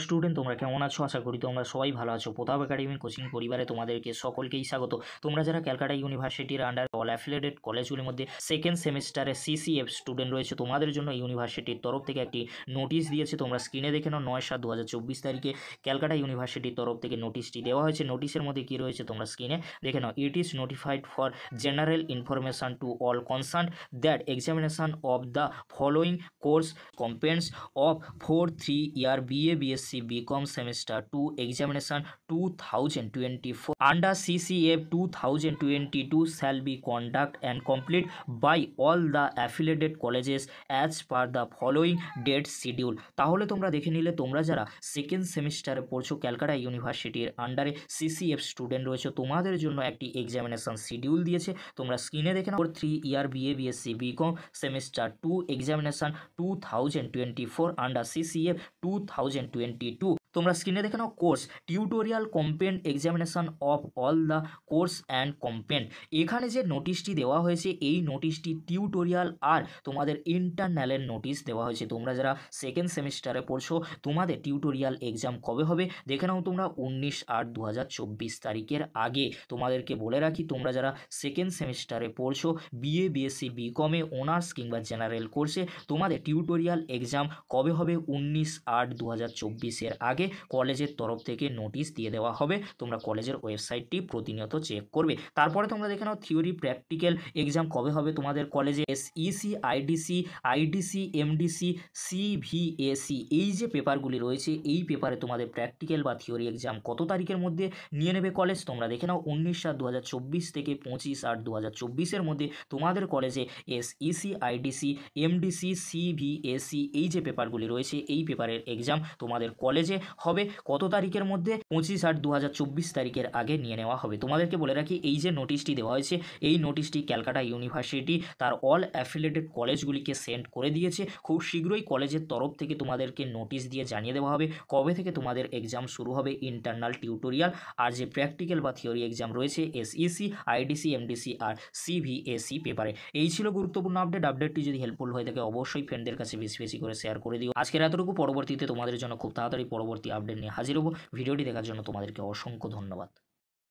Student তোমরা কেমন আছো? আশা করি তোমরা সবাই ভালো আছো। প্রতাপ একাডেমি কোচিং পরিবারে তোমাদেরকে সকলকেই স্বাগত। তোমরা যারা ক্যালকাটা ইউনিভার্সিটির আন্ডার অল অ্যাফিলিয়েটেড কলেজগুলির মধ্যে সেকেন্ড সেমিস্টারে সিসিএফ স্টুডেন্ট রয়েছে, তোমাদের জন্য ইউনিভার্সিটির তরফ থেকে একটি নোটিশ দিয়েছে। তোমরা স্ক্রিনে দেখে নাও, 9/7/2024 তারিখে ক্যালকাটা ইউনিভার্সিটির তরফ থেকে নোটিশটি দেওয়া হয়েছে। নোটিশের মধ্যে কী রয়েছে তোমরা স্ক্রিনে দেখে নাও। It is notified for general information to all concern that examination of the following course কম্পেন্স of 4-3-year BA BSc BCom semester 2 examination 2024 under CCF 2022 shall be conducted and complete by all the affiliated colleges as per the following date schedule। তাহলে তোমরা দেখে নিলে, তোমরা যারা second সেমিস্টারে পড়ছো ক্যালকাটা ইউনিভার্সিটির আন্ডারে সিসিএফ স্টুডেন্ট রয়েছে, তোমাদের জন্য একটি এক্সামিনেশন শিডিউল দিয়েছে। তোমরা স্ক্রিনে দেখে নাও। 3-year BA BSc BCom semester 2 examination 2024 under CCF 2022। তোমরা স্ক্রিনে দেখে নাও। কোর্স টিউটোরিয়াল কম্পেন্ড examination of all the course and কম্পেন্ড। এখানে যে নোটিশটি দেওয়া হয়েছে, এই নোটিশটি টিউটোরিয়াল আর তোমাদের ইন্টারনালের নোটিশ দেওয়া হয়েছে। তোমরা যারা সেকেন্ড সেমিস্টারে পড়ছো, তোমাদের টিউটোরিয়াল এক্সাম কবে হবে দেখে নাও তোমরা 19/8/2024 তারিখের আগে। তোমাদেরকে বলে রাখি, তোমরা যারা সেকেন্ড সেমিস্টারে পড়ছো বিএ বিএসসি বিকমে অনার্স কিংবা জেনারেল কোর্সে, তোমাদের টিউটোরিয়াল এক্সাম কবে হবে 19/8/2024 আগে কলেজের তরফ থেকে নোটিশ দিয়ে দেওয়া হবে। তোমরা কলেজের ওয়েবসাইটটি প্রতিনিয়ত চেক করবে। তারপরে তোমরা দেখে নাও থিওরি প্র্যাকটিক্যাল এক্সাম কবে হবে তোমাদের কলেজে। এসইসি আইডিসি আইডিসি এমডিসি সিভিএসি এই যে পেপারগুলি রয়েছে, এই পেপারে তোমাদের প্র্যাকটিক্যাল বা থিওরি এক্সাম কত তারিখের মধ্যে নিয়ে নেবে কলেজ তোমরা দেখে নাও। 19/8/2024 থেকে 25/8/2024 মধ্যে তোমাদের কলেজে এসইসি আইডিসি এমডিসি সিভিএসি এই যে পেপারগুলি রয়েছে, এই পেপারের এক্সাম তোমাদের কলেজে হবে কত তারিখের মধ্যে? 25/8/2024 তারিখের আগে নিয়ে নেওয়া হবে। তোমাদেরকে বলে রাখি, এই যে নোটিশটি দেওয়া হয়েছে, এই নোটিশটি ক্যালকাটা ইউনিভার্সিটি তার অল অ্যাফিলিয়েটেড কলেজগুলিকে সেন্ড করে দিয়েছে। খুব শীঘ্রই কলেজের তরফ থেকে তোমাদেরকে নোটিশ দিয়ে জানিয়ে দেওয়া হবে কবে থেকে তোমাদের এক্সাম শুরু হবে। ইন্টারনাল টিউটোরিয়াল আর যে প্র্যাকটিক্যাল বা থিওরি এক্সাম রয়েছে এসইসি আইডিসি এমডিসি আর সিভিএসি পেপারে। এই ছিল গুরুত্বপূর্ণ আপডেটটি যদি হেল্পফুল হয়ে থাকে অবশ্যই ফ্রেন্ডদের কাছে বেশি বেশি করে শেয়ার করে দিও। আজকের এতটুকু। পরবর্তীতে তোমাদের জন্য খুব তাড়াতাড়ি পরবর্তী আপডেট নিয়ে হাজির হবো। ভিডিওটি দেখার জন্য তোমাদেরকে অসংখ্য ধন্যবাদ।